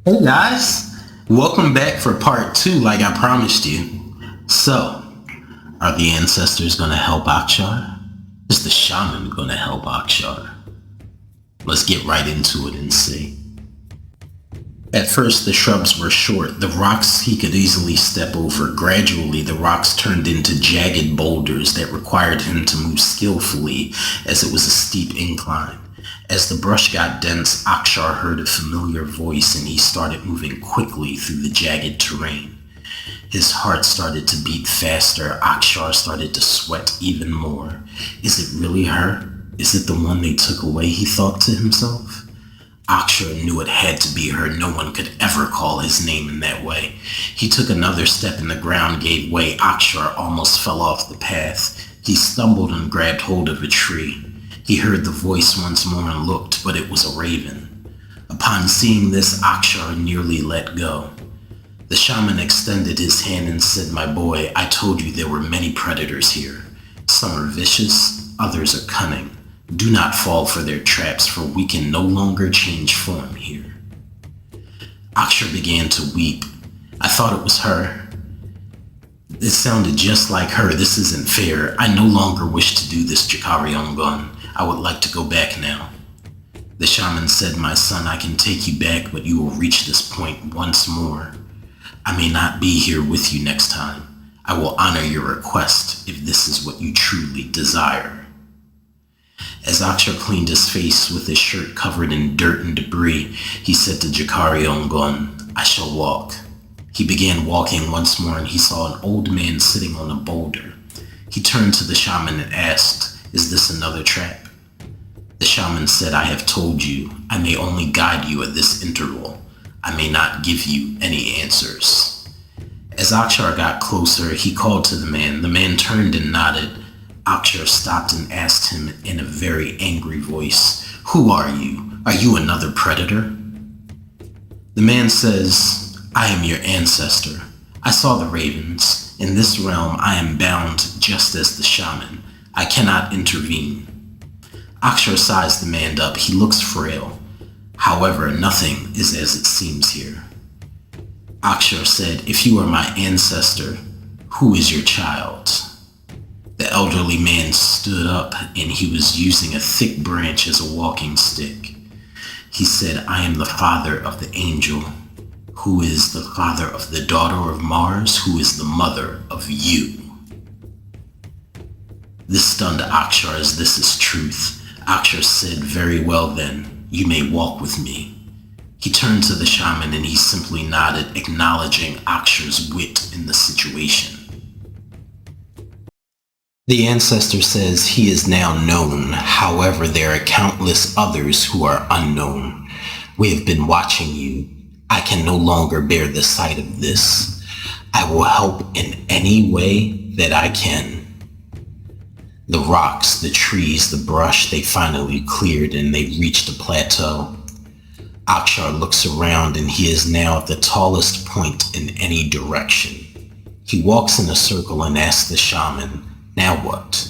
Hey guys, welcome back for part two, like I promised you. So, are the ancestors gonna help Akshar? Is the shaman gonna help Akshar? Let's get right into it and see. At first, the shrubs were short, the rocks he could easily step over. Gradually, the rocks turned into jagged boulders that required him to move skillfully, as it was a steep incline. As the brush got dense, Akshar heard a familiar voice and he started moving quickly through the jagged terrain. His heart started to beat faster. Akshar started to sweat even more. Is it really her? Is it the one they took away, he thought to himself. Akshar knew it had to be her. No one could ever call his name in that way. He took another step and the ground gave way. Akshar almost fell off the path. He stumbled and grabbed hold of a tree. He heard the voice once more and looked, but it was a raven. Upon seeing this, Akshar nearly let go. The shaman extended his hand and said, "My boy, I told you there were many predators here. Some are vicious, others are cunning. Do not fall for their traps, for we can no longer change form here." Akshar began to weep. I thought it was her. It sounded just like her. This isn't fair. I no longer wish to do this, Jakari Ongun. I would like to go back now. The shaman said, "My son, I can take you back, but you will reach this point once more. I may not be here with you next time. I will honor your request if this is what you truly desire." As Akshar cleaned his face with his shirt covered in dirt and debris, he said to Jakari Ongun, "I shall walk." He began walking once more and he saw an old man sitting on a boulder. He turned to the shaman and asked, "Is this another trap?" The shaman said, "I have told you, I may only guide you at this interval. I may not give you any answers." As Akshar got closer, he called to the man. The man turned and nodded. Akshar stopped and asked him in a very angry voice, "Who are you? Are you another predator?" The man says, "I am your ancestor. I saw the ravens. In this realm I am bound just as the shaman. I cannot intervene." Akshar sized the man up. He looks frail. However, nothing is as it seems here. Akshar said, "If you are my ancestor, who is your child?" The elderly man stood up and he was using a thick branch as a walking stick. He said, "I am the father of the angel, who is the father of the daughter of Mars, who is the mother of you." This stunned Akshar, as this is truth. Akshar said, "Very well then, you may walk with me." He turned to the shaman and he simply nodded, acknowledging Akshar's wit in the situation. The ancestor says he is now known. However, there are countless others who are unknown. We have been watching you. I can no longer bear the sight of this. I will help in any way that I can. The rocks, the trees, the brush, they finally cleared and they reached a plateau. Akshar looks around and he is now at the tallest point in any direction. He walks in a circle and asks the shaman, "Now what?"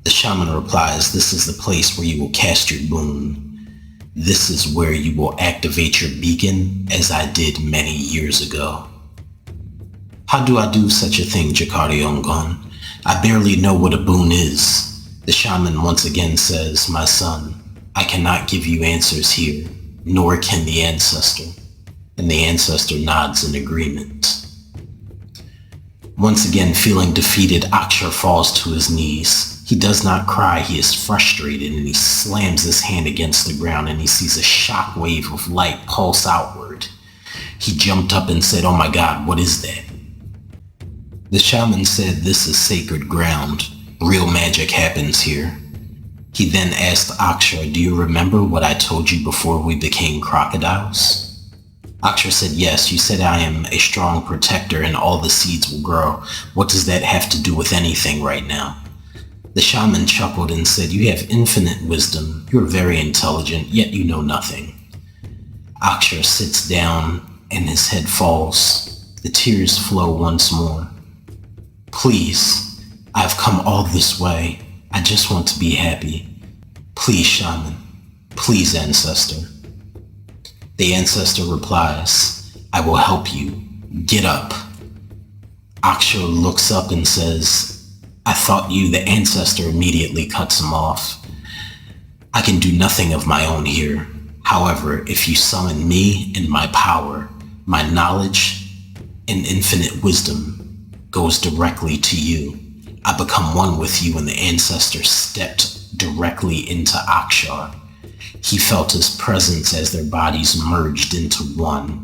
The shaman replies, "This is the place where you will cast your boon. This is where you will activate your beacon, as I did many years ago." "How do I do such a thing, Jakari Ongun? I barely know what a boon is." The shaman once again says, "My son, I cannot give you answers here, nor can the ancestor." And the ancestor nods in agreement. Once again feeling defeated, Akshar falls to his knees. He does not cry, he is frustrated, and he slams his hand against the ground and he sees a shock wave of light pulse outward. He jumped up and said, "Oh my God, what is that?" The shaman said, "This is sacred ground. Real magic happens here." He then asked Akshar, "Do you remember what I told you before we became crocodiles?" Akshar said, "Yes, you said I am a strong protector and all the seeds will grow. What does that have to do with anything right now?" The shaman chuckled and said, "You have infinite wisdom. You are very intelligent, yet you know nothing." Akshar sits down and his head falls. The tears flow once more. "Please, I've come all this way. I just want to be happy. Please, shaman. Please, ancestor." The ancestor replies, I will help you. Get up. Akshar looks up and says, I thought you. The ancestor immediately cuts him off. I can do nothing of my own here. However, if you summon me and my power, my knowledge and infinite wisdom goes directly to you. I become one with you, and the ancestor stepped directly into Akshar. He felt his presence as their bodies merged into one.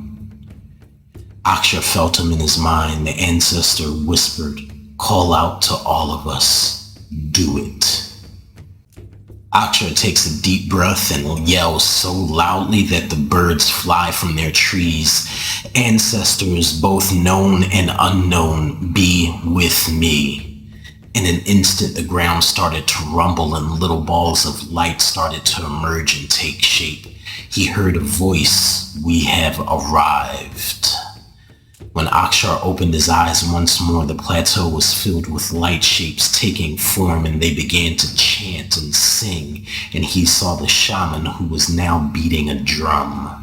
Akshar felt him in his mind. The ancestor whispered, call out to all of us. Do it. Akshar takes a deep breath and yells so loudly that the birds fly from their trees. Ancestors, both known and unknown, be with me. In an instant, the ground started to rumble and little balls of light started to emerge and take shape. He heard a voice, we have arrived. When Akshar opened his eyes once more, the plateau was filled with light shapes taking form, and they began to chant and sing, and he saw the shaman who was now beating a drum.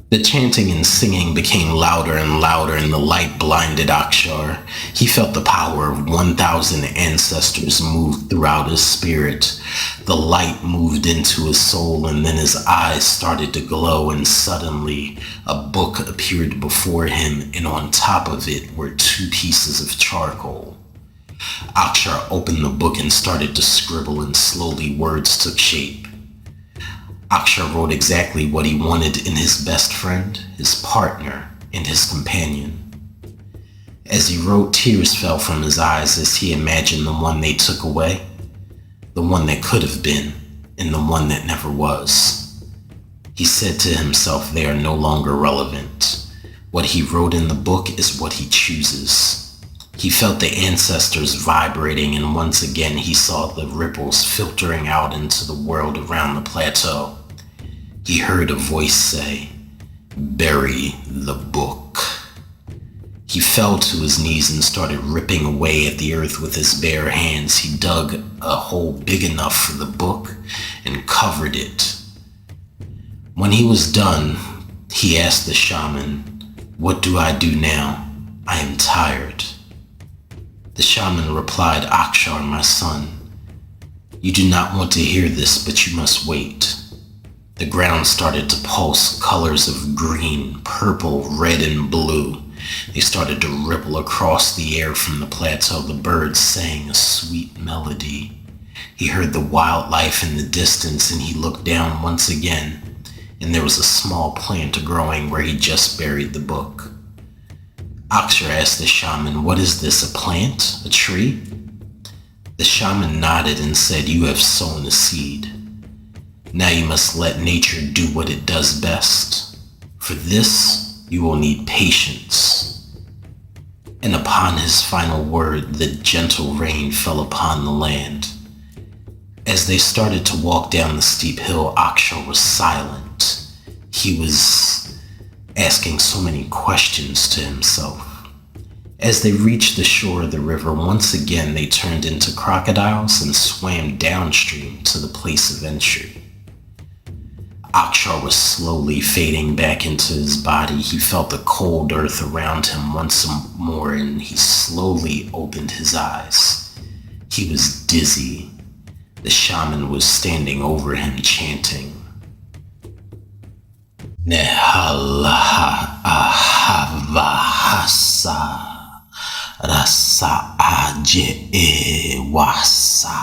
The chanting and singing became louder and louder, and the light blinded Akshar. He felt the power of 1,000 ancestors move throughout his spirit. The light moved into his soul, and then his eyes started to glow, and suddenly a book appeared before him, and on top of it were 2 pieces of charcoal. Akshar opened the book and started to scribble, and slowly words took shape. Akshar wrote exactly what he wanted in his best friend, his partner, and his companion. As he wrote, tears fell from his eyes as he imagined the one they took away, the one that could have been, and the one that never was. He said to himself, they are no longer relevant. What he wrote in the book is what he chooses. He felt the ancestors vibrating, and once again he saw the ripples filtering out into the world around the plateau. He heard a voice say, bury the book. He fell to his knees and started ripping away at the earth with his bare hands. He dug a hole big enough for the book and covered it. When he was done, he asked the shaman, what do I do now? I am tired. The shaman replied, Akshar, my son, you do not want to hear this, but you must wait. The ground started to pulse, colors of green, purple, red, and blue. They started to ripple across the air from the plateau. The birds sang a sweet melody. He heard the wildlife in the distance, and he looked down once again, and there was a small plant growing where he just buried the book. Akshar asked the shaman, what is this, a plant, a tree? The shaman nodded and said, you have sown a seed. Now you must let nature do what it does best. For this, you will need patience. And upon his final word, the gentle rain fell upon the land. As they started to walk down the steep hill, Akshar was silent. He was asking so many questions to himself. As they reached the shore of the river, once again they turned into crocodiles and swam downstream to the place of entry. Akshar was slowly fading back into his body. He felt the cold earth around him once more, and he slowly opened his eyes. He was dizzy. The shaman was standing over him chanting, Nehalaha ahavahasa rasa aje wasa.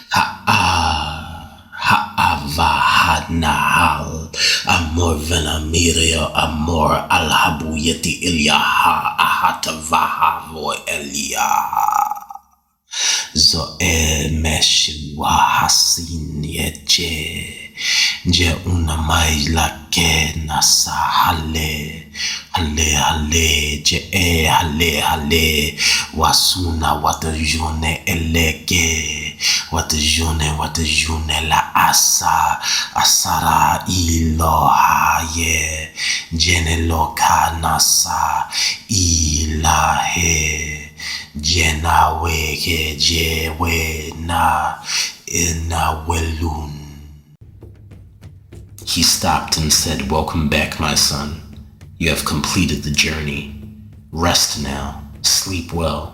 Ha'avahanahal amor venamirio amor alhabuyeti ilyaha ahatavahavo eliyaha. Zoe meshiwa hasin yeche je una mai lake nasa hale hale je hale wasuna watajune eleke watajune la asara ilohaye jene loka nasa ilahe Jenawe jewe na inawelun. He stopped and said, "Welcome back, my son. You have completed the journey. Rest now. Sleep well.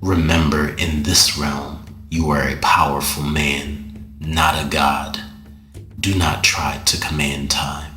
Remember, in this realm, you are a powerful man, not a god. Do not try to command time.